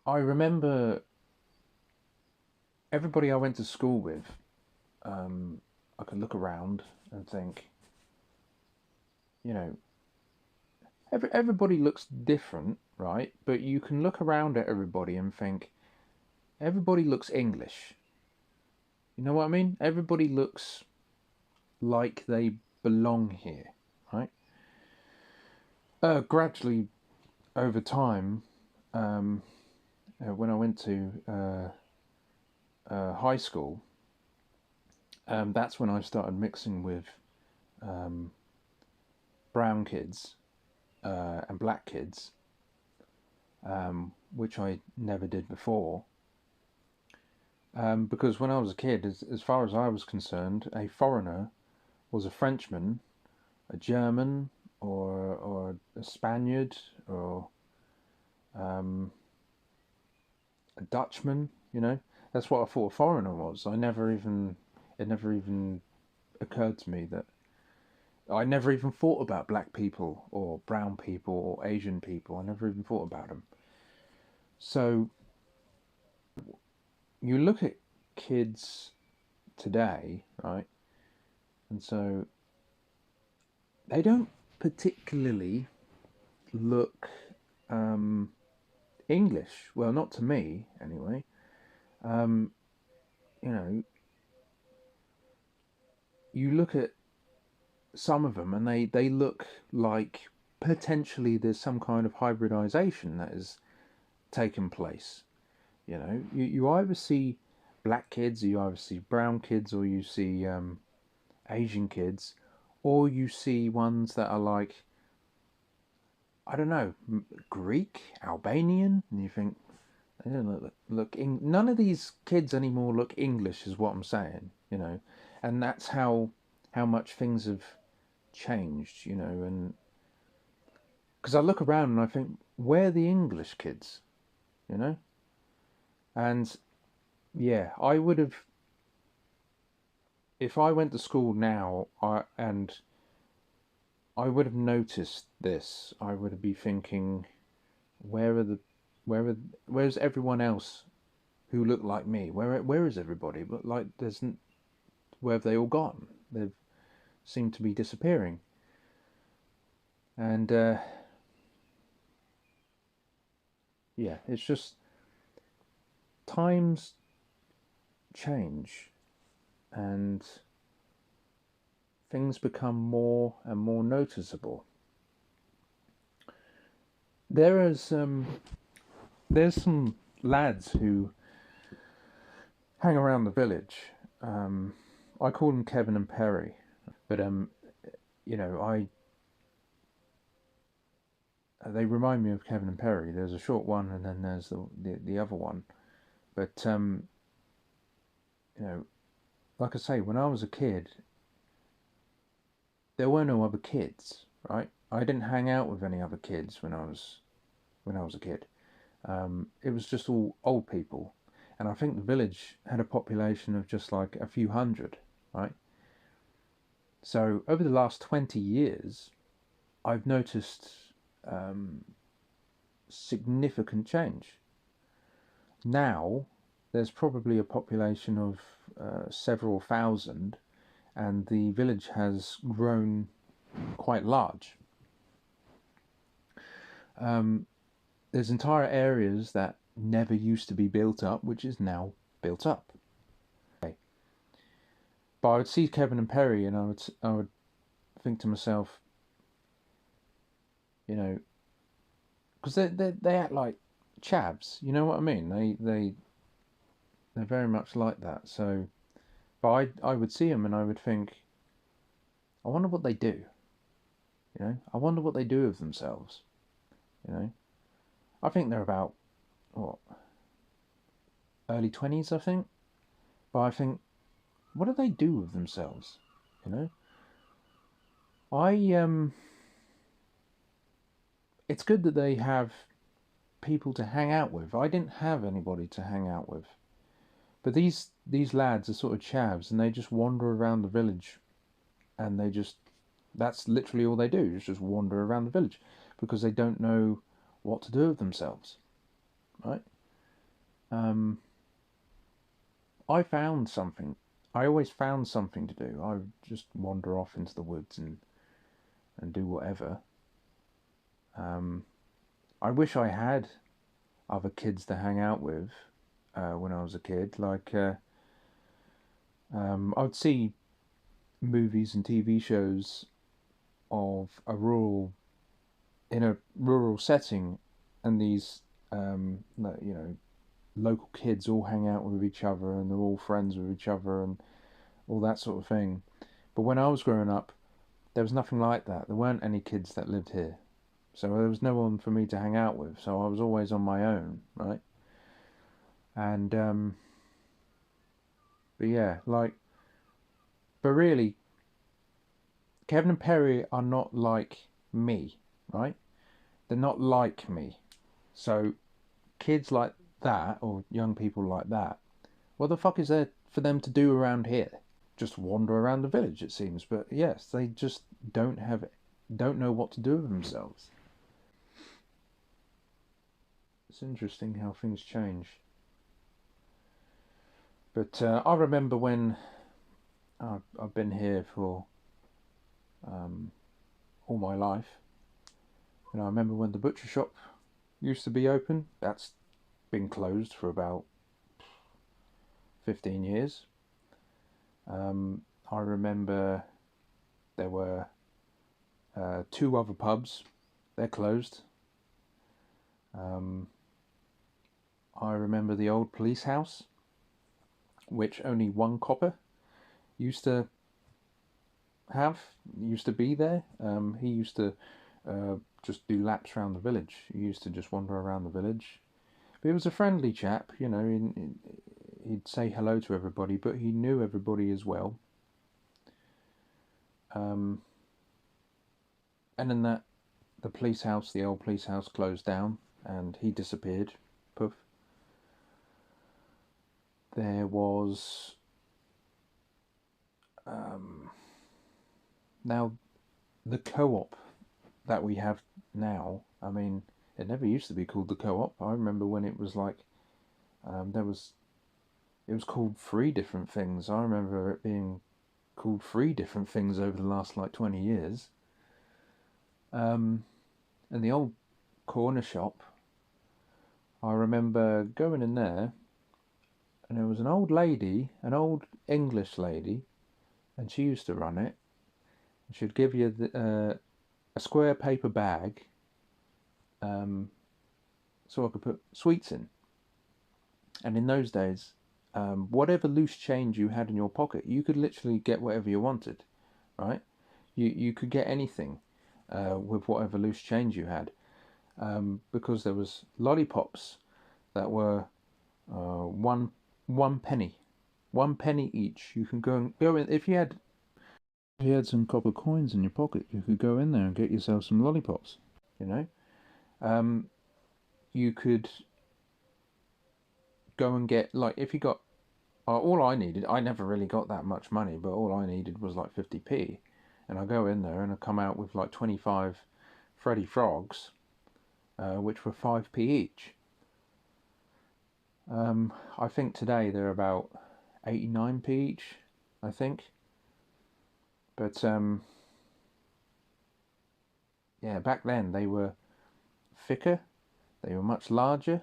I remember everybody I went to school with. I could look around and think, you know, everybody looks different, right? But you can look around at everybody and think everybody looks English. You know what I mean? Everybody looks like they belong here, right? Gradually, over time, um, when I went to high school, that's when I started mixing with um, brown kids and black kids, which I never did before. Because when I was a kid, as far as I was concerned, a foreigner was a Frenchman, a German, or a Spaniard, or um, a Dutchman. That's what I thought a foreigner was. It never even occurred to me that I never even thought about black people or brown people or Asian people. I never even thought about them. So you look at kids today, right? And so they don't particularly look um, English. Well, not to me, anyway. Um, you know, you look at some of them and they look like potentially there's some kind of hybridization that has taken place. You either see black kids, you either see brown kids, or you see Asian kids, or you see ones that are like, I don't know, Greek, Albanian, and you think they don't none of these kids anymore look English, is what I'm saying. And that's how much things have changed. And because I look around and I think, where are the English kids, you know? And yeah, I would have, if I went to school now, and I would have noticed this. I would be thinking, where are the, where's everyone else who look like me? Where is everybody? But like, where have they all gone? They've seemed to be disappearing. And yeah, it's just times change and things become more and more noticeable. There is there's some lads who hang around the village. Um, I call them Kevin and Perry, but I they remind me of Kevin and Perry. There's a short one, and then there's the other one. But you know, like I say, when I was a kid, there were no other kids, right? I didn't hang out with any other kids when I was a kid. It was just all old people, and I think the village had a population of just like a few hundred, right? So over the last 20 years, I've noticed um, significant change. Now, there's probably a population of several thousand, and the village has grown quite large. Um, there's entire areas that never used to be built up, which is now built up. Okay. But I would see Kevin and Perry, and I would think to myself, you know, because they act like chavs. You know what I mean? They're very much like that. So, but I would see them and I would think, I wonder what they do. I wonder what they do of themselves. You know, I think they're about what, early 20s, I think. But I think, what do they do with themselves? You know, I it's good that they have people to hang out with. I didn't have anybody to hang out with. But these lads are sort of chavs, and they just wander around the village, and that's literally all they do, is just wander around the village because they don't know what to do with themselves, right? um, I found something. I always found something to do. I would just wander off into the woods and do whatever. Um, I wish I had other kids to hang out with when I was a kid. I'd see movies and TV shows of in a rural setting, and these local kids all hang out with each other and they're all friends with each other and all that sort of thing. But when I was growing up, there was nothing like that. There weren't any kids that lived here, so there was no one for me to hang out with. So I was always on my own, right? And but yeah, but really, Kevin and Perry are not like me, right? They're not like me. So kids like that, or young people like that, what the fuck is there for them to do around here? Just wander around the village, it seems. But yes, they just don't know what to do with themselves. It's interesting how things change. But I remember when I've been here for um, all my life. And I remember when the butcher shop used to be open. That's been closed for about 15 years. I remember there were two other pubs. They're closed. Um, I remember the old police house, which only one copper used to have, used to be there. He used to just do laps around the village. He used to just wander around the village. But he was a friendly chap, you know. He'd say hello to everybody, but he knew everybody as well. Um, and then the police house, the old police house, closed down, and he disappeared. Poof. There was um, now the co-op that we have now. I mean, it never used to be called the co-op. I remember when it was like there was it was called three different things. I remember it being called three different things over the last like 20 years. Um, and the old corner shop, I remember going in there, and there was an old lady, an old English lady, and she used to run it. She'd give you a square paper bag, um, so I could put sweets in. And in those days, whatever loose change you had in your pocket, you could literally get whatever you wanted, right? You could get anything with whatever loose change you had, because there was lollipops that were one penny, 1 penny each. You can go in if you had some copper coins in your pocket, you could go in there and get yourself some lollipops. You know, um, you could go and get like if you got all I needed. I never really got that much money, but all I needed was like 50p, and I go in there and I come out with like 25 Freddy Frogs, which were 5p each. I think today they're about 89p each, I think. But yeah, back then they were thicker, they were much larger,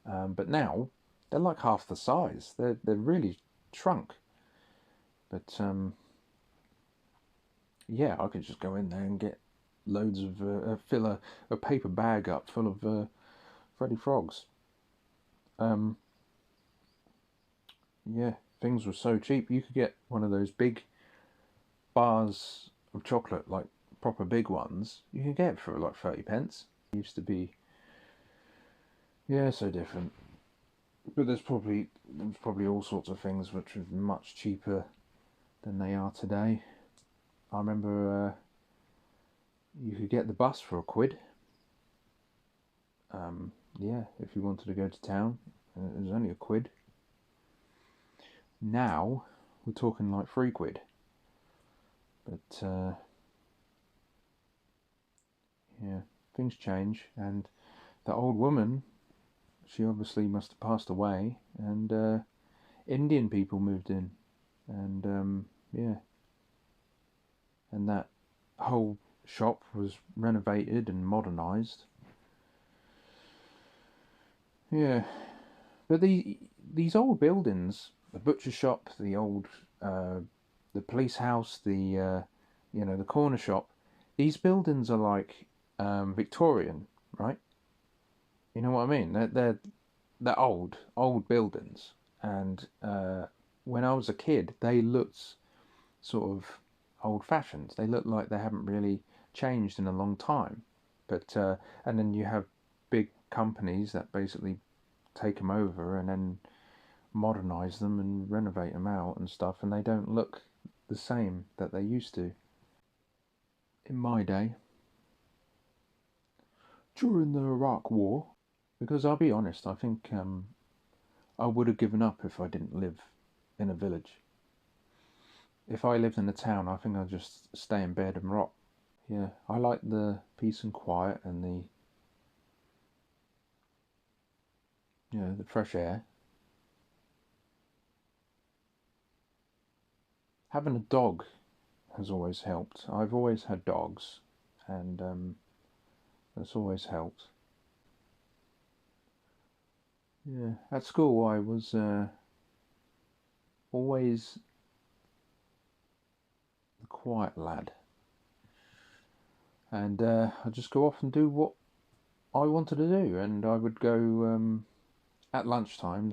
but now they're like half the size. They're really shrunk. But yeah, I could just go in there and get loads of fill a paper bag up full of Freddy Frogs. Um, yeah, things were so cheap. You could get one of those big bars of chocolate, like proper big ones. You could get it for like 30p. It used to be, yeah, so different. But there's probably all sorts of things which are much cheaper than they are today. I remember you could get the bus for a quid. Yeah, if you wanted to go to town, it was only a quid. Now we're talking like 3 quid. But yeah, things change, and the old woman she obviously must have passed away, and Indian people moved in, and yeah, and that whole shop was renovated and modernised. Yeah, but these old buildings, the butcher shop, uh, the police house, the corner shop, these buildings are like Victorian, right? You know what I mean? They're old buildings, and when I was a kid, they looked sort of old-fashioned. They look like they haven't really changed in a long time. But and then you have big companies that basically take them over and then modernize them and renovate them out and stuff, and they don't look the same that they used to. In my day, during the Iraq War, because I'll be honest, I think I would have given up if I didn't live in a village. If I lived in a town, I think I'd just stay in bed and rot. Yeah, I like the peace and quiet and the fresh air. Having a dog has always helped. I've always had dogs, and that's always helped. Yeah, at school I was always the quiet lad, and I'd just go off and do what I wanted to do, and I would go at lunchtime.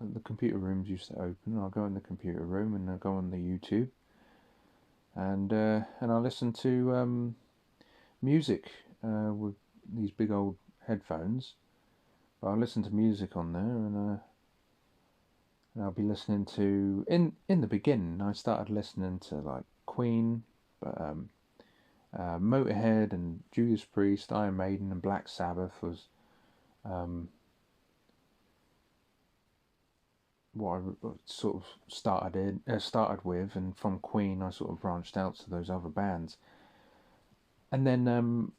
The computer rooms used to open. I'll go in the computer room and I'll go on the YouTube, and I listen to music with these big old headphones. But I listen to music on there, and I'll be listening to in the beginning. I started listening to like Queen, but Motorhead and Judas Priest, Iron Maiden, and Black Sabbath was um, what I sort of started with, and from Queen I sort of branched out to those other bands, and then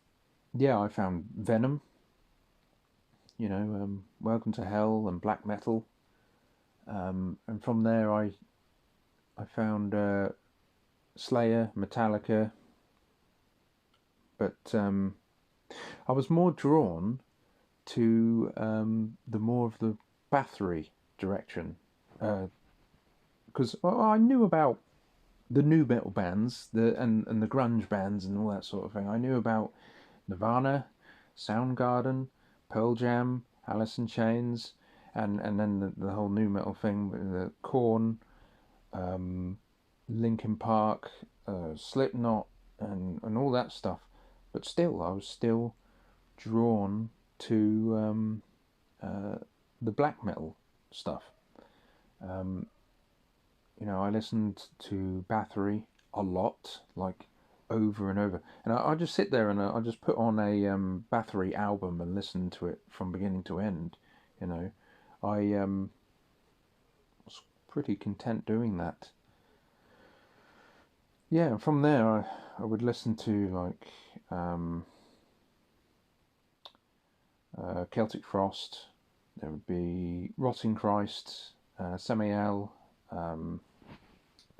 yeah, I found Venom, Welcome to Hell and black metal, and from there I found Slayer, Metallica, but I was more drawn to the more of the Bathory direction, because I knew about the new metal bands, and the grunge bands and all that sort of thing. I knew about Nirvana, Soundgarden, Pearl Jam, Alice in Chains, and then the whole new metal thing with the Korn, um, Linkin Park, Slipknot, and all that stuff. But still, I was still drawn to uh, the black metal stuff. Um, I listened to Bathory a lot, like over and over, and I just sit there and I just put on a Bathory album and listen to it from beginning to end. You know, I was pretty content doing that. Yeah, and from there I would listen to like Celtic Frost. There would be Rotting Christ, Samael, um,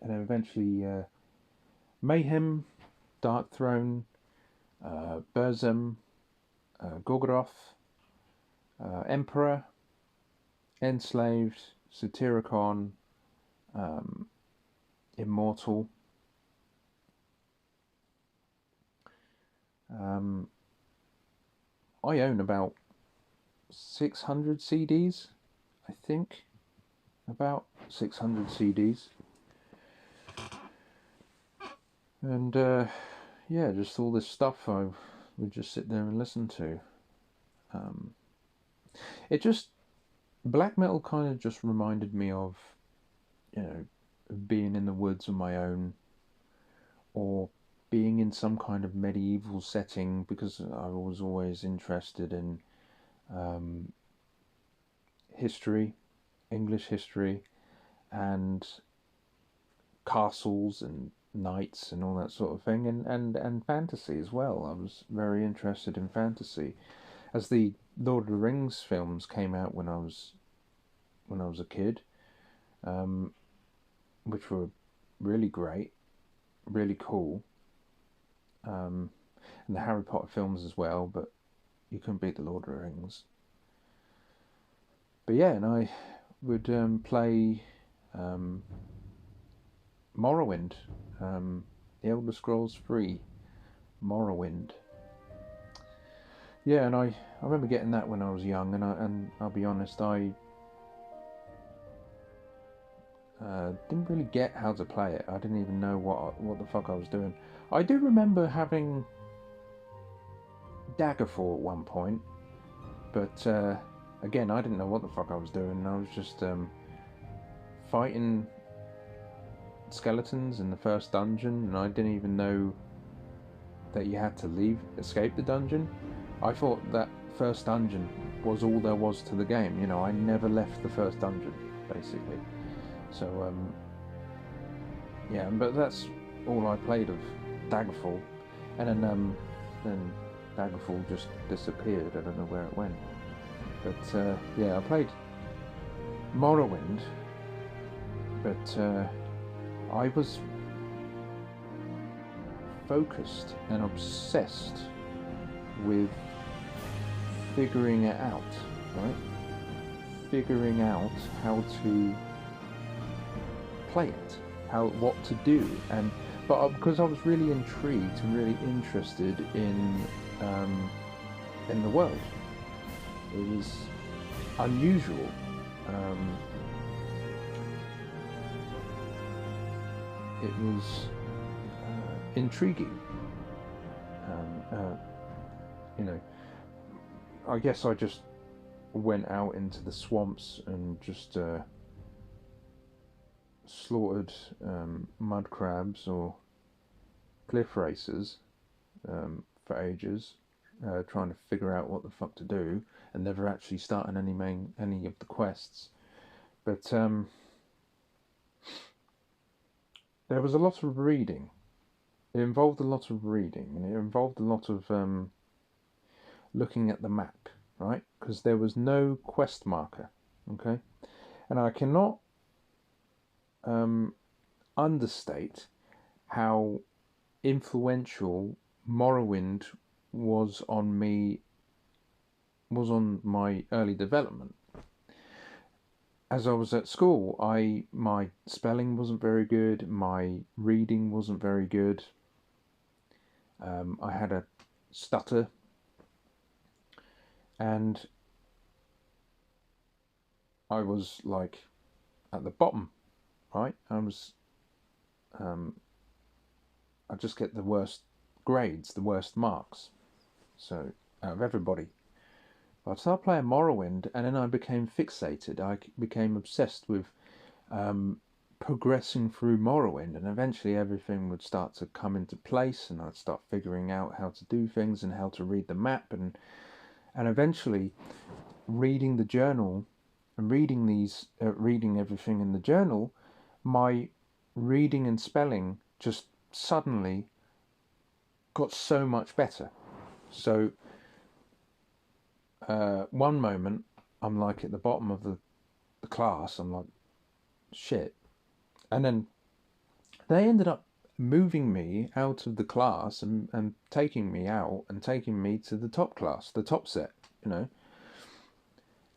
and then eventually Mayhem, Dark Throne, Burzum, Gorgoroth, Emperor, Enslaved, Satyricon, um, Immortal. Um, I own about 600 CDs, I think. About 600 CDs. And yeah, just all this stuff I would just sit there and listen to. Um, it just, black metal kind of just reminded me of, being in the woods on my own, or being in some kind of medieval setting, because I was always interested in um, history, English history, and castles and knights and all that sort of thing, and fantasy as well. I was very interested in fantasy, as the Lord of the Rings films came out when I was a kid, um, which were really great, really cool, um, and the Harry Potter films as well. But you couldn't beat the Lord of the Rings. But yeah, and I would play um, Morrowind, the Elder Scrolls 3, Morrowind. Yeah, and I remember getting that when I was young, and I'll be honest, I didn't really get how to play it. I didn't even know what the fuck I was doing. I do remember having Daggerfall at one point, but again, I didn't know what the fuck I was doing. I was just fighting skeletons in the first dungeon, and I didn't even know that you had to escape the dungeon. I thought that first dungeon was all there was to the game. You know, I never left the first dungeon, basically. So, yeah, but that's all I played of Daggerfall. And then Daggerfall just disappeared. I don't know where it went. But, yeah, I played Morrowind, but I was focused and obsessed with figuring it out, right? Figuring out how to play it, what to do, but because I was really intrigued and really interested in the world. It was unusual. It was intriguing. You know, I guess I just went out into the swamps and just slaughtered mud crabs or cliff racers for ages, trying to figure out what the fuck to do, and never actually starting any of the quests. But there was a lot of reading. It involved a lot of reading, and it involved a lot of looking at the map, right? Because there was no quest marker, okay? And I cannot understate how influential Morrowind was on my early development. As I was at school, my spelling wasn't very good, my reading wasn't very good. I had a stutter, and I was like at the bottom, right? I just get the worst grades, the worst marks. So out of everybody. But I started playing Morrowind, and then I became fixated. I became obsessed with progressing through Morrowind, and eventually everything would start to come into place, and I'd start figuring out how to do things and how to read the map, and eventually reading the journal and reading everything in the journal, my reading and spelling just suddenly got so much better. So one moment I'm like at the bottom of the class, I'm like, shit. And then they ended up moving me out of the class and taking me out and taking me to the top class, the top set, you know.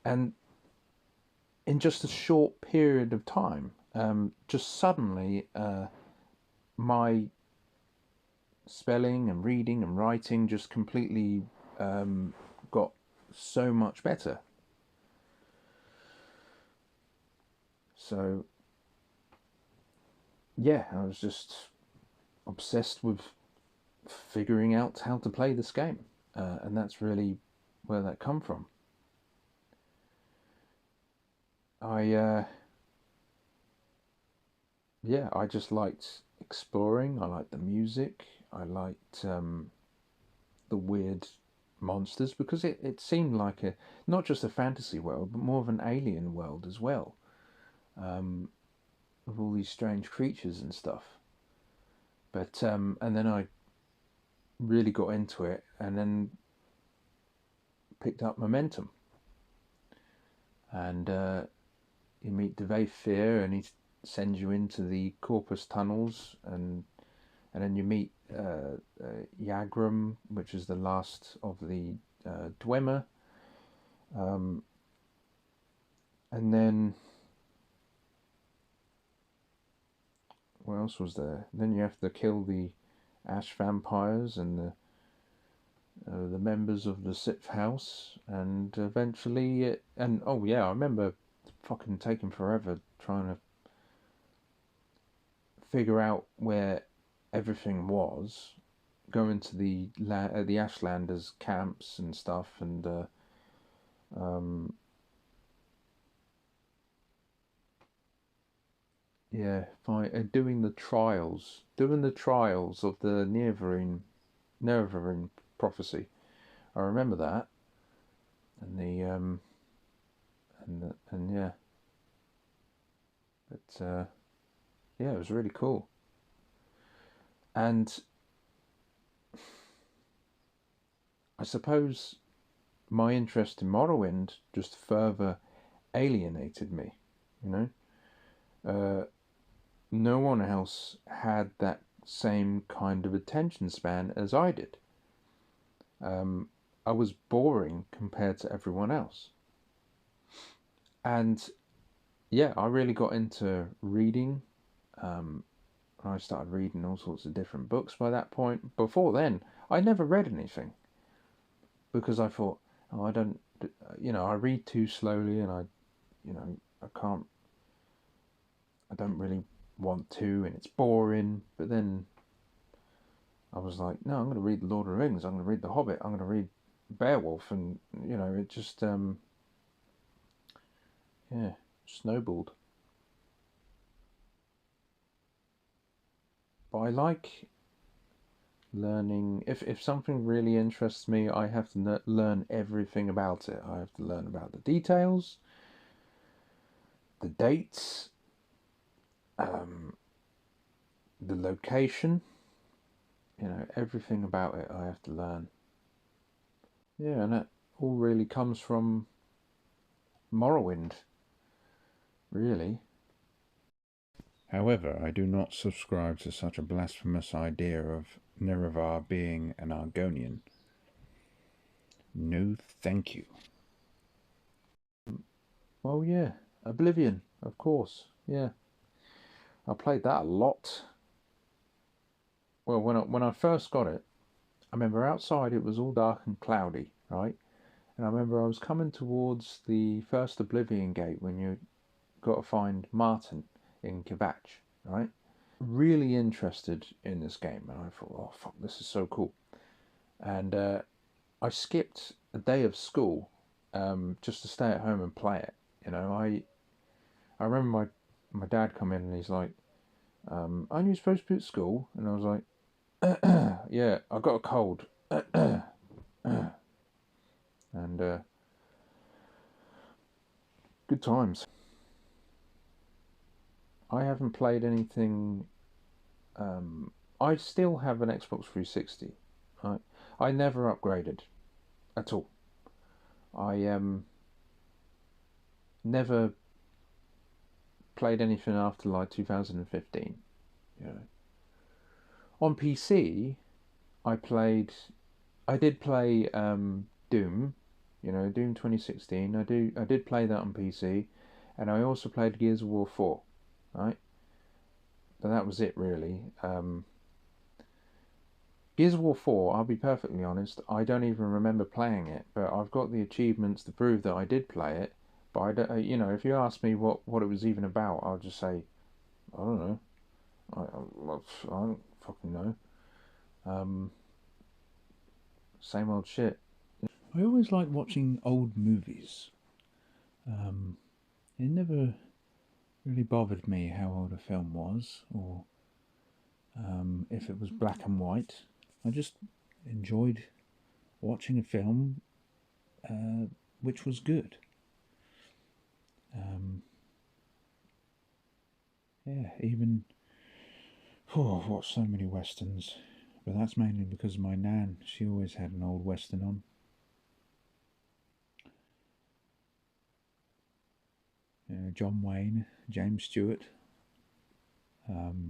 And in just a short period of time, just suddenly my spelling and reading and writing just completely got so much better. So yeah, I was just obsessed with figuring out how to play this game, and that's really where that come from. I yeah, I just liked exploring. I liked the music. I liked the weird monsters, because it seemed like not just a fantasy world, but more of an alien world as well, with all these strange creatures and stuff. But and then I really got into it, and then picked up momentum, and you meet Dave Fear, and he sends you into the Corpus tunnels, and then you meet Yagrum, which is the last of the Dwemer, and then what else was there? Then you have to kill the ash vampires and the members of the Sixth House, and eventually and oh yeah, I remember fucking taking forever trying to figure out where everything was, going to the Ashlanders camps and stuff, and um, yeah, doing the trials, of the Nerevarine prophecy. I remember that, and and yeah, but yeah, it was really cool. And I suppose my interest in Morrowind just further alienated me, you know. No one else had that same kind of attention span as I did. I was boring compared to everyone else. And yeah, I really got into reading. I started reading all sorts of different books by that point. Before then, I never read anything because I thought, oh, I don't, I read too slowly, and I don't really want to, and it's boring. But then I was like, no, I'm going to read The Lord of the Rings. I'm going to read The Hobbit. I'm going to read Beowulf, and it just yeah, snowballed. But I like learning. If something really interests me, I have to learn everything about it. I have to learn about the details, the dates, um, the location. Everything about it I have to learn. Yeah, and that all really comes from Morrowind, really. However, I do not subscribe to such a blasphemous idea of Nerevar being an Argonian. No, thank you. Well, yeah, Oblivion, of course. Yeah, I played that a lot. Well, when I first got it, I remember outside it was all dark and cloudy, right? And I remember I was coming towards the first Oblivion gate when you got to find Martin in Kvatch, right? Really interested in this game, and I thought, oh fuck, this is so cool. And I skipped a day of school just to stay at home and play it. I remember my dad come in and he's like, "Aren't you supposed to be at school?" And I was like, "Yeah, I got a cold." And good times. I haven't played anything. I still have an Xbox 360. Right? I never upgraded at all. I never played anything after like 2015. You know. On PC, I did play Doom, Doom 2016. I did play that on PC, and I also played Gears of War 4, right? But that was it really. Gears of War 4, I'll be perfectly honest, I don't even remember playing it, but I've got the achievements to prove that I did play it. But I don't, if you ask me what it was even about, I'll just say, I don't know. I don't fucking know. Um, Same old shit. I always like watching old movies. It never really bothered me how old a film was, or if it was black and white. I just enjoyed watching a film which was good. Yeah, even I've watched so many westerns, but that's mainly because my nan, she always had an old western on. John Wayne, James Stewart,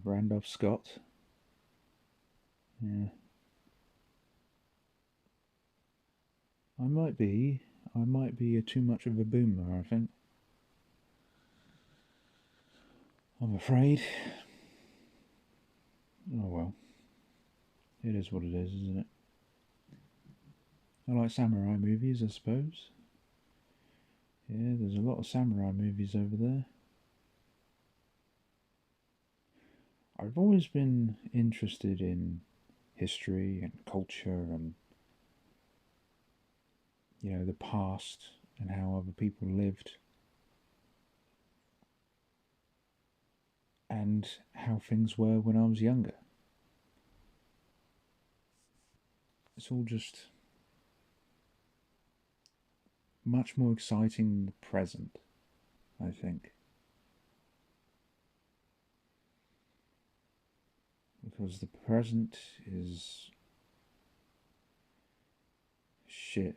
Randolph Scott. Yeah, I might be too much of a boomer. I think. I'm afraid. Oh well, it is what it is, isn't it? I like samurai movies, I suppose. Yeah, there's a lot of samurai movies over there. I've always been interested in history and culture and the past and how other people lived and how things were when I was younger. It's all just much more exciting than the present, I think. Because the present is shit.